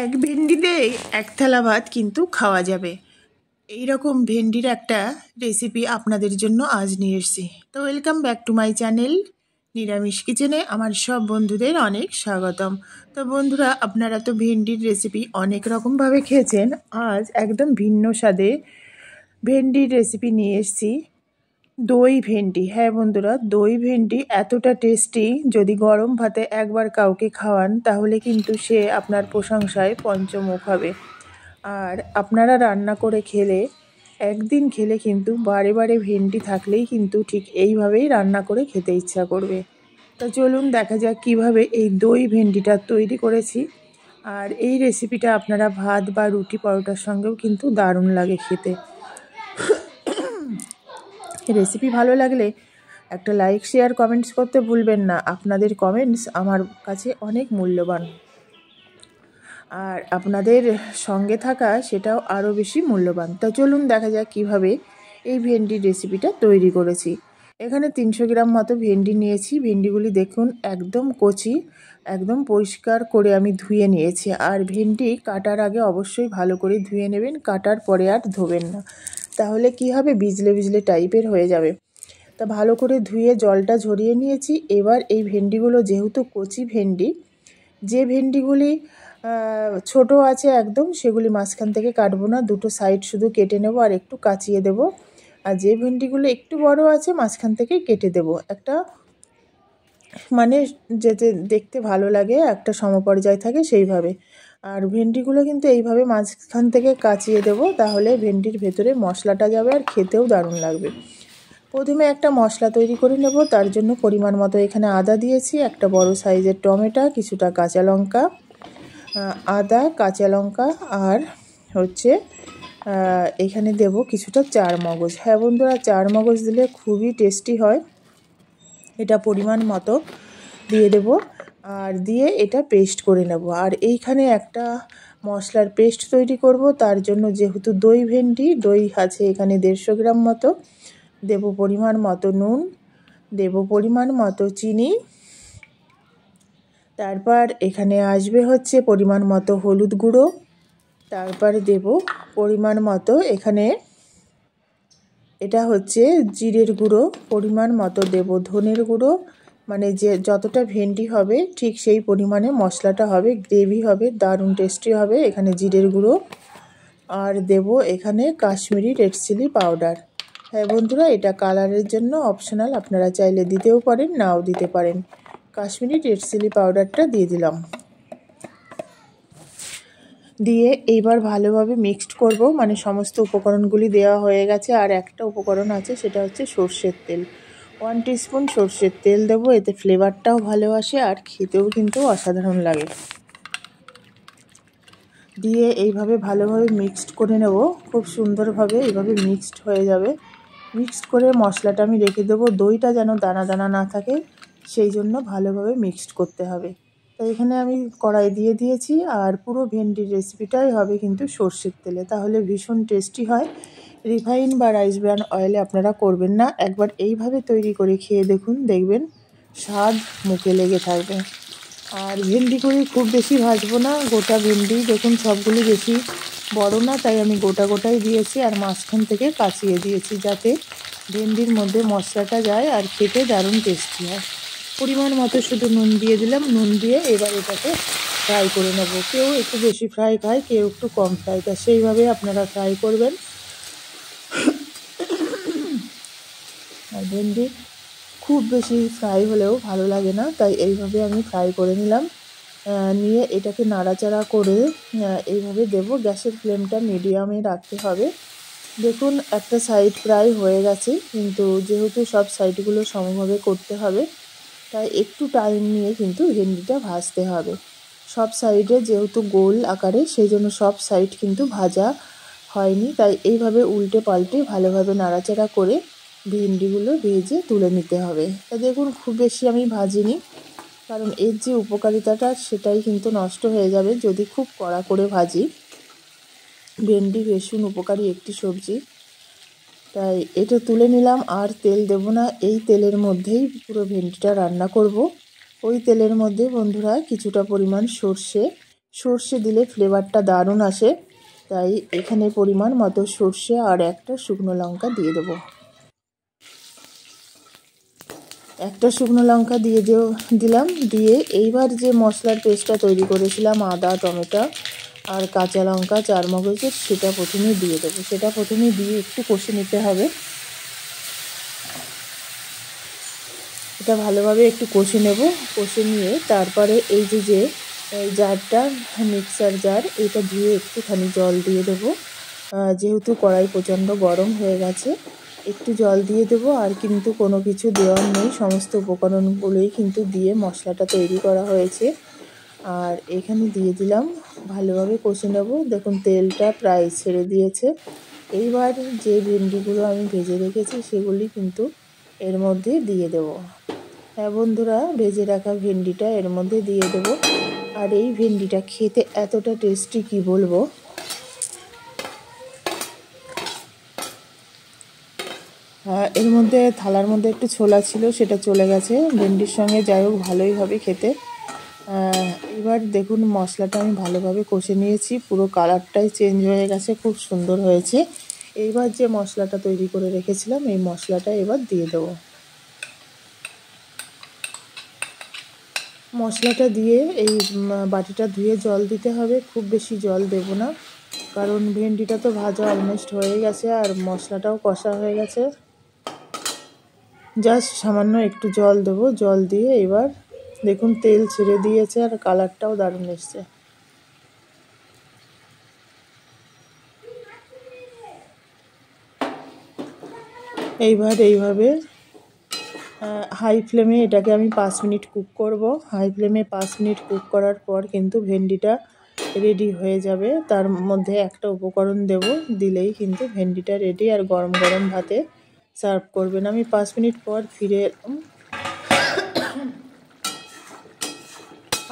এক ভেন্ডিতে এক থালা ভাত কিন্তু খাওয়া যাবে। এই রকম ভেন্ডির একটা রেসিপি আপনাদের জন্য আজ নিয়ে এসেছি। তো welcome back to my channel নিরামিষ কিচেনে আমার সব বন্ধুদের অনেক স্বাগতম। তো বন্ধুরা, আপনারা তো ভেন্ডির রেসিপি অনেক রকমভাবে খেয়েছেন। আজ একদম ভিন্ন স্বাদে ভেন্ডির রেসিপি নিয়ে এসেছি। দই ভেন্ডি। হ্যাঁ বন্ধুরা, দই ভেন্ডি এতটা টেস্টি, যদি গরম ভাতে একবার কাউকে খাওয়ান তাহলে কিন্তু সে আপনার প্রশংসায় পঞ্চমুখ হবে। আর আপনারা রান্না করে খেলে, একদিন খেলে কিন্তু বারে বারে ভেন্ডি থাকলেই কিন্তু ঠিক এইভাবেই রান্না করে খেতে ইচ্ছা করবে। তো চলুন দেখা যাক কীভাবে এই দই ভেন্ডিটা তৈরি করেছি। আর এই রেসিপিটা আপনারা ভাত বা রুটি পরোটার সঙ্গেও কিন্তু দারুণ লাগে খেতে। রেসিপি ভালো লাগলে একটা লাইক, শেয়ার, কমেন্টস করতে ভুলবেন না। আপনাদের কমেন্টস আমার কাছে অনেক মূল্যবান, আর আপনাদের সঙ্গে থাকা সেটাও আরও বেশি মূল্যবান। তা চলুন দেখা যাক কীভাবে এই ভেন্ডির রেসিপিটা তৈরি করেছি। এখানে 300 গ্রাম মতো ভেন্ডি নিয়েছি। ভেন্ডিগুলি দেখুন একদম কচি, একদম পরিষ্কার করে আমি ধুয়ে নিয়েছি। আর ভেন্ডি কাটার আগে অবশ্যই ভালো করে ধুয়ে নেবেন, কাটার পরে আর ধোবেন না, তাহলে কি হবে, ভিজলে ভিজলে টাইপের হয়ে যাবে। তা ভালো করে ধুয়ে জলটা ঝরিয়ে নিয়েছি। এবার এই ভেন্ডিগুলো যেহেতু কচি ভেন্ডি, যে ভেন্ডিগুলি ছোট আছে একদম, সেগুলি মাঝখান থেকে কাটবো না, দুটো সাইড শুধু কেটে নেব আর একটু কাচিয়ে দেব। আর যে ভেন্ডিগুলো একটু বড় আছে মাঝখান থেকে কেটে দেব, একটা মানে যেতে দেখতে ভালো লাগে, একটা সমপর্যায় থাকে সেইভাবে। আর ভেন্ডিগুলো কিন্তু এইভাবে মাঝখান থেকে কাচিয়ে দেব, তাহলে ভেন্ডির ভেতরে মশলাটা যাবে আর খেতেও দারুণ লাগবে। প্রথমে একটা মশলা তৈরি করে নেব। তার জন্য পরিমাণ মতো এখানে আদা দিয়েছি, একটা বড় সাইজের টমেটো, কিছুটা কাঁচা লঙ্কা, আদা, কাঁচা লঙ্কা, আর হচ্ছে এখানে দেব কিছুটা চারমগজ। হ্যাঁ বন্ধুরা, চারমগজ দিলে খুবই টেস্টি হয়। এটা পরিমাণ মতো দিয়ে দেব, আর দিয়ে এটা পেস্ট করে নেব। আর এইখানে একটা মশলার পেস্ট তৈরি করব। তার জন্য যেহেতু দই ভেন্ডি, দই আছে এখানে 150 গ্রাম মতো, দেব পরিমাণ মতো নুন, দেব পরিমাণ মতো চিনি, তারপর এখানে আসবে হচ্ছে পরিমাণ মতো হলুদ গুঁড়ো, তারপরে দেব পরিমাণ মতো এখানে এটা হচ্ছে জিরের গুঁড়ো, পরিমাণ মতো দেব ধনের গুঁড়ো, মানে যে যতটা ভেন্ডি হবে ঠিক সেই পরিমাণে মশলাটা হবে, গ্রেভি হবে, দারুণ টেস্টি হবে। এখানে জিরের গুঁড়ো, আর দেব এখানে কাশ্মীরি রেড চিলি পাউডার। হ্যাঁ বন্ধুরা, এটা কালারের জন্য অপশনাল, আপনারা চাইলে দিতেও পারেন, নাও দিতে পারেন। কাশ্মীরি রেড চিলি পাউডারটা দিয়ে দিলাম, দিয়ে এইবার ভালোভাবে মিক্সড করব। মানে সমস্ত উপকরণগুলি দেওয়া হয়ে গেছে। আর একটা উপকরণ আছে, সেটা হচ্ছে সর্ষের তেল। 1 টিস্পুন সর্ষের তেল দেবো, এতে ফ্লেভারটাও ভালো আসে আর খেতেও কিন্তু অসাধারণ লাগে। দিয়ে এইভাবে ভালোভাবে মিক্সড করে নেব, খুব সুন্দরভাবে এইভাবে মিক্সড হয়ে যাবে। মিক্সড করে মশলাটা আমি রেখে দেবো। দইটা যেন দানা দানা না থাকে, সেই জন্য ভালোভাবে মিক্সড করতে হবে। তো এখানে আমি কড়াই দিয়ে দিয়েছি, আর পুরো ভেন্ডির রেসিপিটাই হবে কিন্তু সর্ষের তেলে, তাহলে ভীষণ টেস্টি হয়। রিফাইন বা রাইস ব্র্যান অয়েলে আপনারা করবেন না, একবার এইভাবে তৈরি করে খেয়ে দেখুন, দেখবেন স্বাদ মুখে লেগে থাকবে। আর ভেন্ডিগুলি খুব বেশি ভাজবো না, গোটা ভেন্ডি দেখুন সবগুলি বেশি বড় না, তাই আমি গোটা গোটাই দিয়েছি আর মাঝখান থেকে কাচিয়ে দিয়েছি, যাতে ভেন্ডির মধ্যে মশলাটা যায় আর খেতে দারুণ টেস্টি হয়। পরিমাণ মতো শুধু নুন দিয়ে দিলাম, নুন দিয়ে এবার এটাকে ফ্রাই করে নেব। কেউ একটু বেশি ফ্রাই খায়, কেউ একটু কম ফ্রাই খায়, সেইভাবে আপনারা ফ্রাই করবেন। আর ভেন্ডি খুব বেশি ফ্রাই হলেও ভালো লাগে না, তাই এইভাবে আমি ফ্রাই করে নিলাম। নিয়ে এটাকে নাড়াচাড়া করে এইভাবে দেব। গ্যাসের ফ্লেমটা মিডিয়ামে রাখতে হবে। দেখুন একটা সাইড প্রায় হয়ে গেছে, কিন্তু যেহেতু সব সাইডগুলো সমভাবে করতে হবে, তাই একটু টাইম নিয়ে কিন্তু ভেন্ডিটা ভাজতে হবে। সব সাইডে যেহেতু গোল আকারে, সেই জন্য সব সাইড কিন্তু ভাজা হয়নি, তাই এইভাবে উল্টে পাল্টে ভালোভাবে নাড়াচাড়া করে ভেন্ডিগুলো ভেজে তুলে নিতে হবে। তা দেখুন খুব বেশি আমি ভাজিনি, কারণ এর যে উপকারিতাটা সেটাই কিন্তু নষ্ট হয়ে যাবে যদি খুব কড়া করে ভাজি। ভেন্ডি ভীষণ উপকারী একটি সবজি, তাই এটা তুলে নিলাম। আর তেল দেব না, এই তেলের মধ্যেই পুরো ভেন্ডিটা রান্না করব। ওই তেলের মধ্যে বন্ধুরা কিছুটা পরিমাণ সর্ষে, সর্ষে দিলে ফ্লেভারটা দারুণ আসে, তাই এখানে পরিমাণ মতো সর্ষে আর একটা শুকনো লঙ্কা দিয়ে দেবো। একটা শুকনো লঙ্কা দিয়ে দিলাম। দিয়ে এইবার যে মশলার পেস্টটা তৈরি করেছিলাম আদা, টমেটো আর কাঁচা লঙ্কা, চারমগজের, সেটা প্রথমে দিয়ে দেবো। সেটা প্রথমে দিয়ে একটু কষে নিতে হবে। এটা ভালোভাবে একটু কষে নেব। কষে নিয়ে তারপরে এই যে জারটা, মিক্সার জার, এটা ধুয়ে একটুখানি জল দিয়ে দেবো। যেহেতু কড়াই প্রচণ্ড গরম হয়ে গেছে, একটু জল দিয়ে দেবো। আর কিন্তু কোনো কিছু দেওয়ার নেই, সমস্ত উপকরণগুলোই কিন্তু দিয়ে মশলাটা তৈরি করা হয়েছে। আর এখানে দিয়ে দিলাম, ভালোভাবে কষে নেব। দেখুন তেলটা প্রায় ছেড়ে দিয়েছে। এইবার যে ভেন্ডিগুলো আমি ভেজে রেখেছি সেগুলি কিন্তু এর মধ্যে দিয়ে দেব। হ্যাঁ বন্ধুরা, ভেজে রাখা ভেন্ডিটা এর মধ্যে দিয়ে দেব। আর এই ভেন্ডিটা খেতে এতটা টেস্টি কি বলবো। এর মধ্যে থালার মধ্যে একটু ছোলা ছিল, সেটা চলে গেছে ভেন্ডির সঙ্গে, যাই হোক ভালোই হবে খেতে। এবার দেখুন মশলাটা আমি ভালোভাবে কষে নিয়েছি, পুরো কালারটাই চেঞ্জ হয়ে গেছে, খুব সুন্দর হয়েছে। এইবার যে মশলাটা তৈরি করে রেখেছিলাম এই মশলাটা এবার দিয়ে দেবো। মশলাটা দিয়ে এই বাটিটা ধুয়ে জল দিতে হবে, খুব বেশি জল দেব না, কারণ ভেন্ডিটা তো ভাজা অলমোস্ট হয়ে গেছে আর মশলাটাও কষা হয়ে গেছে। জাস্ট সামান্য একটু জল দেবো। জল দিয়ে এবার দেখুন তেল ছেড়ে দিয়েছে আর কালারটাও দারুণ এসছে। এইভাবে হাই ফ্লেমে এটাকে আমি 5 মিনিট কুক করব। হাই ফ্লেমে 5 মিনিট কুক করার পর কিন্তু ভেন্ডিটা রেডি হয়ে যাবে। তার মধ্যে একটা উপকরণ দেব, দিলেই কিন্তু ভেন্ডিটা রেডি। আর গরম গরম ভাতে সার্ভ করবেন। আমি 5 মিনিট পর ফিরে এলাম।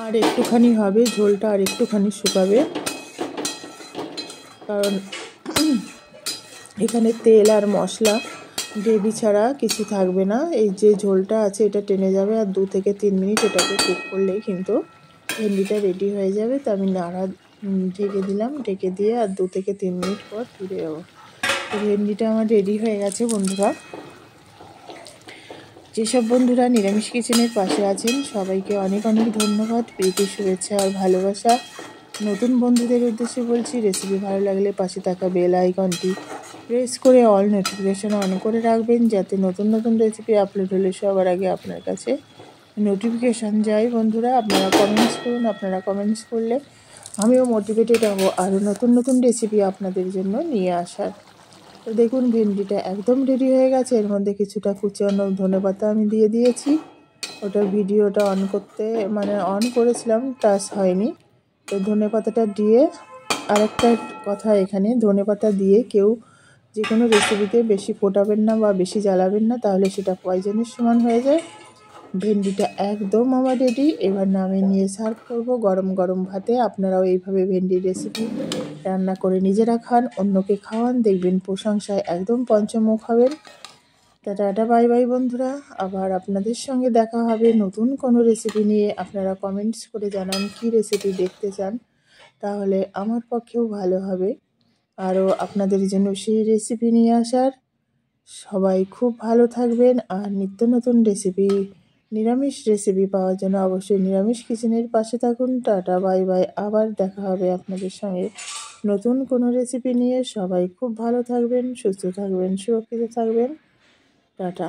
আর একটুখানি হবে, ঝোলটা আর একটুখানি শুকাবে, কারণ এখানে তেল আর মশলা গ্রেভি ছাড়া কিছু থাকবে না। এই যে ঝোলটা আছে এটা টেনে যাবে, আর 2 থেকে 3 মিনিট এটাকে কুক করলেই কিন্তু ভেন্ডিটা রেডি হয়ে যাবে। তো আমি ঢেকে দিলাম, ঢেকে দিয়ে আর 2 থেকে 3 মিনিট পর ফিরে যাবো। তো ভেন্ডিটা আমার রেডি হয়ে গেছে বন্ধুরা। যেসব বন্ধুরা নিরামিষ কিচেনের পাশে আছেন সবাইকে অনেক অনেক ধন্যবাদ, প্রীতি, শুভেচ্ছা আর ভালোবাসা। নতুন বন্ধুদের উদ্দেশ্যে বলছি, রেসিপি ভালো লাগলে পাশে থাকা বেল আইকনটি প্রেস করে অল নোটিফিকেশান অন করে রাখবেন, যাতে নতুন নতুন রেসিপি আপলোড হলে সবার আগে আপনার কাছে নোটিফিকেশান যায়। বন্ধুরা আপনারা কমেন্টস করুন, আপনারা কমেন্টস করলে আমিও মোটিভেটেড হব আরও নতুন নতুন রেসিপি আপনাদের জন্য নিয়ে আসার। তো দেখুন ভেন্ডিটা একদম রেডি হয়ে গেছে। এর মধ্যে কিছুটা কুচানো ধনেপাতা আমি দিয়ে দিয়েছি। ওটার ভিডিওটা অন করেছিলাম, টাচ হয়নি। তো ধনেপাতাটা দিয়ে, আরেকটা কথা, এখানে ধনেপাতা দিয়ে কেউ যে কোনো রেসিপিতে বেশি ফোটাবেন না বা বেশি জ্বালাবেন না, তাহলে সেটা পয়জনের সমান হয়ে যায়। ভেন্ডিটা একদম আমার রেডি। এবার নামিয়ে নিয়ে সার্ভ করব গরম গরম ভাতে। আপনারাও এইভাবে ভেন্ডির রেসিপি রান্না করে নিজেরা খান, অন্যকে খাওয়ান, দেখবেন প্রশংসায় একদম পঞ্চমুখ হবেন। টাটা, বাই বাই বন্ধুরা। আবার আপনাদের সঙ্গে দেখা হবে নতুন কোনো রেসিপি নিয়ে। আপনারা কমেন্টস করে জানান কী রেসিপি দেখতে চান, তাহলে আমার পক্ষেও ভালো হবে আরও আপনাদের জন্য সেই রেসিপি নিয়ে আসার। সবাই খুব ভালো থাকবেন। আর নিত্য নতুন রেসিপি, নিরামিষ রেসিপি পাওয়ার জন্য অবশ্যই নিরামিষ কিচেনের পাশে থাকুন। Tata, bye bye. আবার দেখা হবে আপনাদের সঙ্গে নতুন কোনো রেসিপি নিয়ে। সবাই খুব ভালো থাকবেন, সুস্থ থাকবেন, সুরক্ষিত থাকবেন। টাটা।